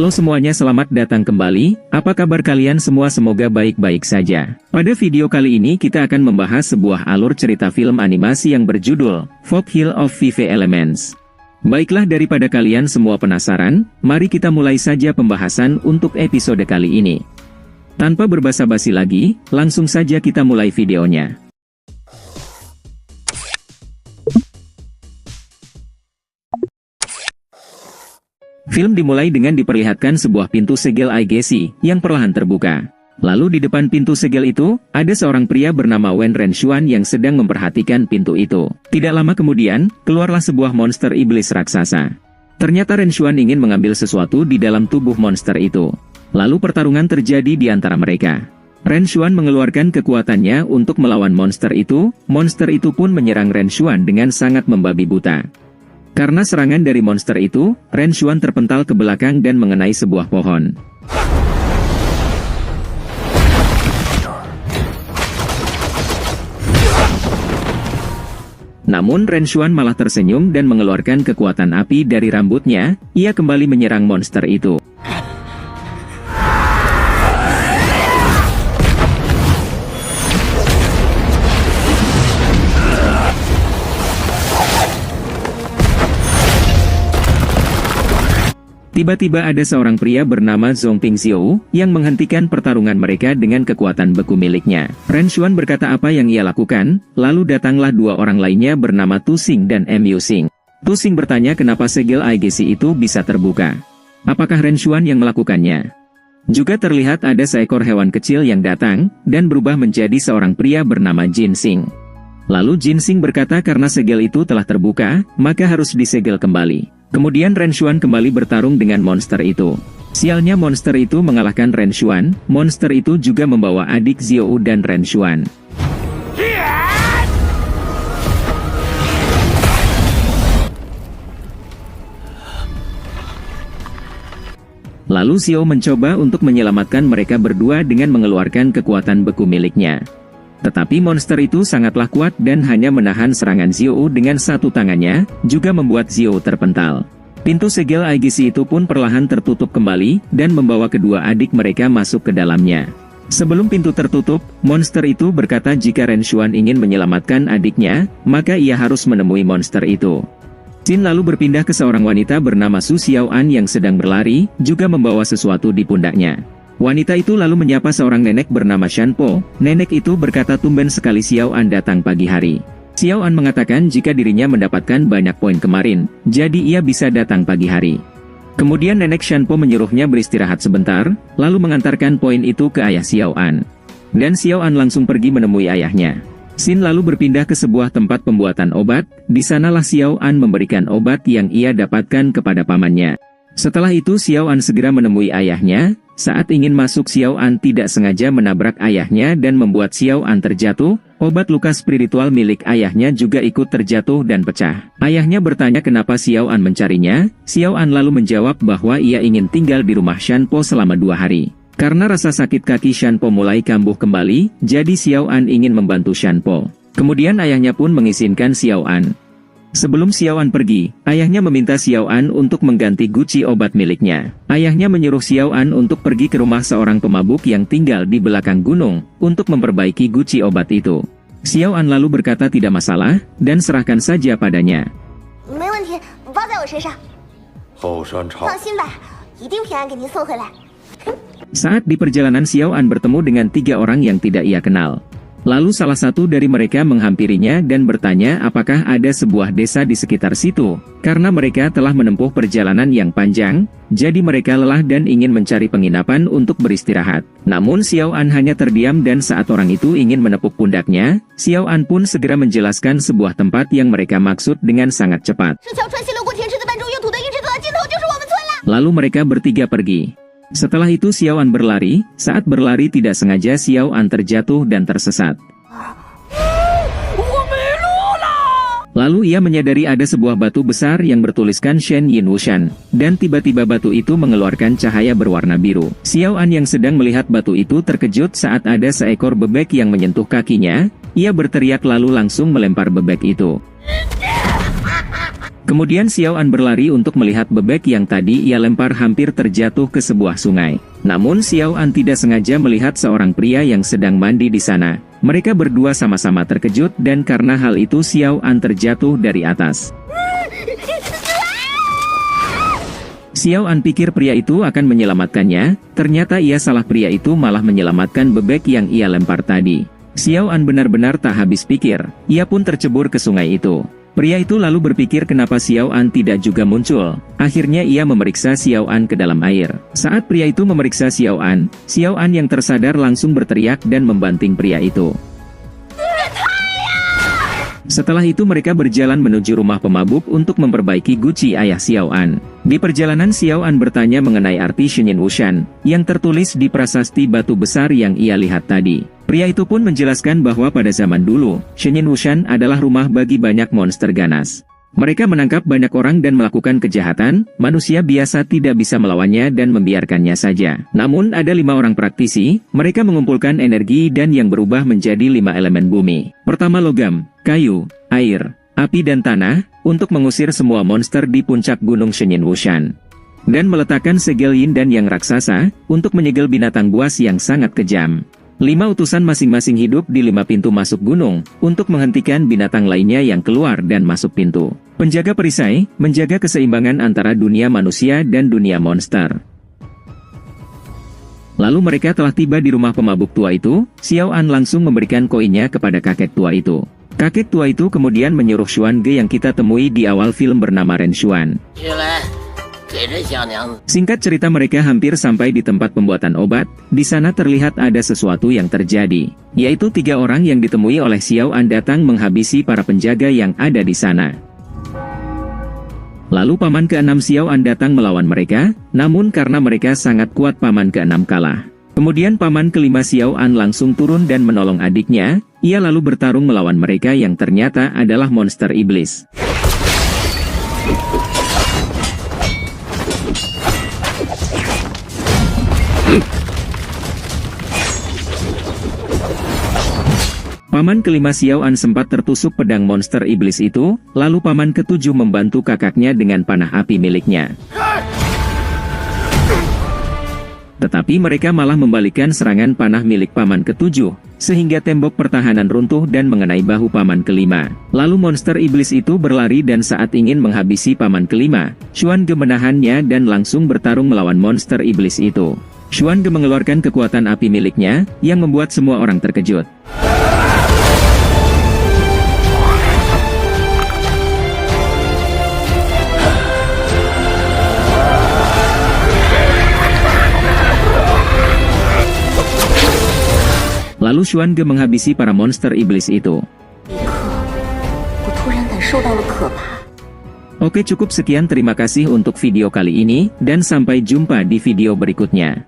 Halo semuanya, selamat datang kembali. Apa kabar kalian semua? Semoga baik-baik saja. Pada video kali ini kita akan membahas sebuah alur cerita film animasi yang berjudul Folk Hill of Five Elements. Baiklah, daripada kalian semua penasaran, mari kita mulai saja pembahasan untuk episode kali ini. Tanpa berbasa-basi lagi, langsung saja kita mulai videonya. Film dimulai dengan diperlihatkan sebuah pintu segel Aigesi yang perlahan terbuka. Lalu di depan pintu segel itu, ada seorang pria bernama Wen Renshuan yang sedang memperhatikan pintu itu. Tidak lama kemudian, keluarlah sebuah monster iblis raksasa. Ternyata Renshuan ingin mengambil sesuatu di dalam tubuh monster itu. Lalu pertarungan terjadi di antara mereka. Renshuan mengeluarkan kekuatannya untuk melawan monster itu pun menyerang Renshuan dengan sangat membabi buta. Karena serangan dari monster itu, Renshuan terpental ke belakang dan mengenai sebuah pohon. Namun Renshuan malah tersenyum dan mengeluarkan kekuatan api dari rambutnya. Ia kembali menyerang monster itu. Tiba-tiba ada seorang pria bernama Zhong Pingxiu yang menghentikan pertarungan mereka dengan kekuatan beku miliknya. Renshuan berkata apa yang ia lakukan, lalu datanglah dua orang lainnya bernama Tu Xing dan Mu Xing. Tu Xing bertanya kenapa segel Aigesi itu bisa terbuka. Apakah Renshuan yang melakukannya? Juga terlihat ada seekor hewan kecil yang datang dan berubah menjadi seorang pria bernama Jin Xing. Lalu Jin Xing berkata karena segel itu telah terbuka, maka harus disegel kembali. Kemudian Renshuan kembali bertarung dengan monster itu. Sialnya monster itu mengalahkan Renshuan. Monster itu juga membawa adik Xiao dan Renshuan. Lalu Xiao mencoba untuk menyelamatkan mereka berdua dengan mengeluarkan kekuatan beku miliknya. Tetapi monster itu sangatlah kuat dan hanya menahan serangan Xiao dengan satu tangannya, juga membuat Xiao terpental. Pintu segel Aigesi itu pun perlahan tertutup kembali, dan membawa kedua adik mereka masuk ke dalamnya. Sebelum pintu tertutup, monster itu berkata jika Renshuan ingin menyelamatkan adiknya, maka ia harus menemui monster itu. Jin lalu berpindah ke seorang wanita bernama Su Xiaoan yang sedang berlari, juga membawa sesuatu di pundaknya. Wanita itu lalu menyapa seorang nenek bernama Shanpo. Nenek itu berkata tumben sekali Xiaoan datang pagi hari. Xiaoan mengatakan jika dirinya mendapatkan banyak poin kemarin, jadi ia bisa datang pagi hari. Kemudian nenek Shanpo menyuruhnya beristirahat sebentar, lalu mengantarkan poin itu ke ayah Xiaoan. Dan Xiaoan langsung pergi menemui ayahnya. Xin lalu berpindah ke sebuah tempat pembuatan obat. Di sanalah Xiaoan memberikan obat yang ia dapatkan kepada pamannya. Setelah itu Xiaoan segera menemui ayahnya. Saat ingin masuk, Xiaoan tidak sengaja menabrak ayahnya dan membuat Xiaoan terjatuh. Obat luka spiritual milik ayahnya juga ikut terjatuh dan pecah. Ayahnya bertanya kenapa Xiaoan mencarinya. Xiaoan lalu menjawab bahwa ia ingin tinggal di rumah Shanpo selama 2 hari. Karena rasa sakit kaki Shanpo mulai kambuh kembali, jadi Xiaoan ingin membantu Shanpo. Kemudian ayahnya pun mengizinkan Xiaoan. Sebelum Xiaoan pergi, ayahnya meminta Xiaoan untuk mengganti guci obat miliknya. Ayahnya menyuruh Xiaoan untuk pergi ke rumah seorang pemabuk yang tinggal di belakang gunung, untuk memperbaiki guci obat itu. Xiaoan lalu berkata tidak masalah, dan serahkan saja padanya. Saat di perjalanan Xiaoan bertemu dengan 3 orang yang tidak ia kenal. Lalu salah satu dari mereka menghampirinya dan bertanya apakah ada sebuah desa di sekitar situ. Karena mereka telah menempuh perjalanan yang panjang, jadi mereka lelah dan ingin mencari penginapan untuk beristirahat. Namun Xiaoan hanya terdiam dan saat orang itu ingin menepuk pundaknya, Xiaoan pun segera menjelaskan sebuah tempat yang mereka maksud dengan sangat cepat. Lalu mereka bertiga pergi. Setelah itu Xiaoan berlari. Saat berlari tidak sengaja Xiaoan terjatuh dan tersesat. Lalu ia menyadari ada sebuah batu besar yang bertuliskan Shen Yin Wushan. Dan tiba-tiba batu itu mengeluarkan cahaya berwarna biru. Xiaoan yang sedang melihat batu itu terkejut saat ada seekor bebek yang menyentuh kakinya. Ia berteriak lalu langsung melempar bebek itu. Kemudian Xiao An berlari untuk melihat bebek yang tadi ia lempar hampir terjatuh ke sebuah sungai. Namun Xiao An tidak sengaja melihat seorang pria yang sedang mandi di sana. Mereka berdua sama-sama terkejut dan karena hal itu Xiao An terjatuh dari atas. Xiao An pikir pria itu akan menyelamatkannya, ternyata ia salah, pria itu malah menyelamatkan bebek yang ia lempar tadi. Xiao An benar-benar tak habis pikir, ia pun tercebur ke sungai itu. Pria itu lalu berpikir kenapa Xiao An tidak juga muncul. Akhirnya ia memeriksa Xiao An ke dalam air. Saat pria itu memeriksa Xiao An yang tersadar langsung berteriak dan membanting pria itu. Setelah itu mereka berjalan menuju rumah pemabuk untuk memperbaiki guci ayah Xiao An. Di perjalanan Xiao An bertanya mengenai arti Shenyin Wushan, yang tertulis di prasasti batu besar yang ia lihat tadi. Pria itu pun menjelaskan bahwa pada zaman dulu, Shenyin Wushan adalah rumah bagi banyak monster ganas. Mereka menangkap banyak orang dan melakukan kejahatan, manusia biasa tidak bisa melawannya dan membiarkannya saja. Namun ada 5 orang praktisi, mereka mengumpulkan energi dan yang berubah menjadi 5 elemen bumi. Pertama logam, kayu, air, api dan tanah, untuk mengusir semua monster di puncak gunung Shenyin Wushan. Dan meletakkan segel yin dan yang raksasa, untuk menyegel binatang buas yang sangat kejam. 5 utusan masing-masing hidup di 5 pintu masuk gunung, untuk menghentikan binatang lainnya yang keluar dan masuk pintu. Penjaga perisai, menjaga keseimbangan antara dunia manusia dan dunia monster. Lalu mereka telah tiba di rumah pemabuk tua itu, Xiao An langsung memberikan koinnya kepada kakek tua itu. Kakek tua itu kemudian menyuruh Xuan Ge yang kita temui di awal film bernama Ren Xuan. Singkat cerita mereka hampir sampai di tempat pembuatan obat. Di sana terlihat ada sesuatu yang terjadi, yaitu 3 orang yang ditemui oleh Xiao An datang menghabisi para penjaga yang ada di sana. Lalu paman ke-6 Xiao An datang melawan mereka, namun karena mereka sangat kuat paman ke-6 kalah. Kemudian paman ke-5 Xiao An langsung turun dan menolong adiknya, ia lalu bertarung melawan mereka yang ternyata adalah monster iblis. Paman ke-5 Xiao An sempat tertusuk pedang monster iblis itu, lalu paman ke-7 membantu kakaknya dengan panah api miliknya. Tetapi mereka malah membalikkan serangan panah milik paman ke-7, sehingga tembok pertahanan runtuh dan mengenai bahu paman ke-5. Lalu monster iblis itu berlari dan saat ingin menghabisi paman ke-5, Xuan Ge menahannya dan langsung bertarung melawan monster iblis itu. Xuan Ge mengeluarkan kekuatan api miliknya, yang membuat semua orang terkejut. Lalu Xuan Ge menghabisi para monster iblis itu. Oke, cukup sekian, terima kasih untuk video kali ini, dan sampai jumpa di video berikutnya.